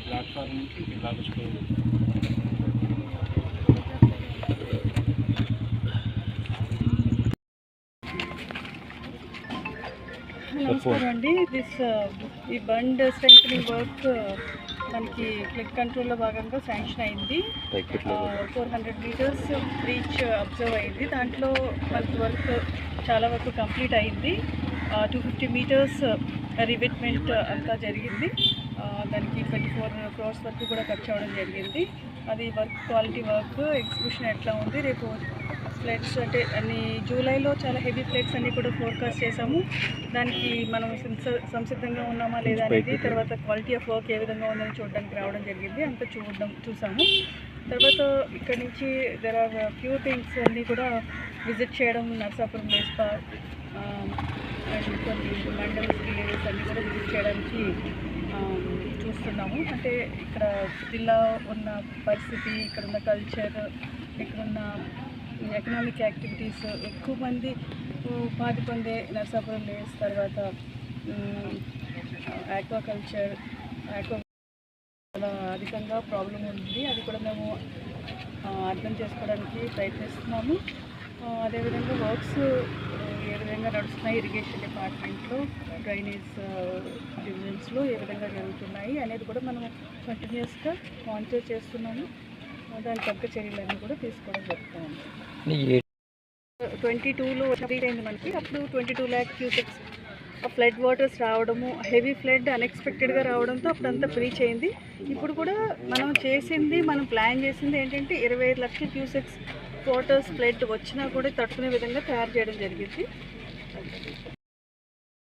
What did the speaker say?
Platform నుంచి ఇలాగ store నమస్కారం అండి. ఈ బండ్ స్ట్రెంథనింగ్ వర్క్ మనకి ఫ్లడ్ కంట్రోల్లో భాగంగా శాంక్షన్ అయింది. 400 మీటర్స్ బ్రీచ్ అబ్జర్వ్ అయింది. దాంట్లో మనకి వర్క్ చాలా వరకు కంప్లీట్ అయింది. 250 మీటర్స్ రివెట్మెంట్ అంతా జరిగింది. దానికి 24 crores వరకు కూడా ఖర్చు అవ్వడం జరిగింది. అది వర్క్ క్వాలిటీ వర్క్ ఎగ్జిక్యూషన్ ఎట్లా ఉంది. రేపు ఫ్లడ్స్ అంటే అన్ని జూలైలో చాలా హెవీ ఫ్లడ్స్ అన్నీ కూడా ఫోర్కాస్ట్ చేసాము. దానికి మనం సంసిద్ధంగా ఉన్నామా లేదా అనేది, తర్వాత క్వాలిటీ ఆఫ్ వర్క్ ఏ విధంగా ఉందని చూడడానికి రావడం జరిగింది. అంతా చూసాము. తర్వాత ఇక్కడ నుంచి దెర్ ఆర్ ఫ్యూ థింగ్స్ అన్నీ కూడా విజిట్ చేయడం, నర్సాపురం లేస్ పార్క్ అండ్ కొన్ని మండల్స్ విలేజెస్ అన్నీ కూడా విజిట్ చేయడానికి చూస్తున్నాము. అంటే ఇక్కడ జిల్లా ఉన్న పరిస్థితి, ఇక్కడ ఉన్న కల్చర్, ఇక్కడున్న ఎకనామిక్ యాక్టివిటీస్, ఎక్కువ మంది ఉపాధి పొందే నర్సాపురం లేస్, తర్వాత ఆక్వాకల్చర్, అధికంగా ప్రాబ్లం ఉంది. అది కూడా మేము అర్థం చేసుకోవడానికి ప్రయత్నిస్తున్నాము. అదేవిధంగా వర్క్స్ ఏ విధంగా నడుస్తున్నాయి, ఇరిగేషన్ డిపార్ట్మెంట్లో, డ్రైనేజ్ డివిజన్స్లో ఏ విధంగా జరుగుతున్నాయి అనేది కూడా మనం కంటిన్యూస్గా మానిటర్ చేస్తున్నాము. దాని తగ్గ చర్యలన్నీ కూడా తీసుకోవడం జరుగుతుంది. 22లో అయింది మనకి. అప్పుడు 22 lakh cusecs ఫ్లడ్ వాటర్స్ రావడము, హెవీ ఫ్లడ్ అన్ఎక్స్పెక్టెడ్గా రావడంతో అప్పుడంతా బ్రీచ్ అయింది. ఇప్పుడు కూడా మనం ప్లాన్ చేసింది ఏంటంటే 25 లక్షల క్యూసెక్స్ వాటర్స్ ఫ్లడ్ వచ్చినా కూడా తట్టుకునే విధంగా తయారు చేయడం జరిగింది.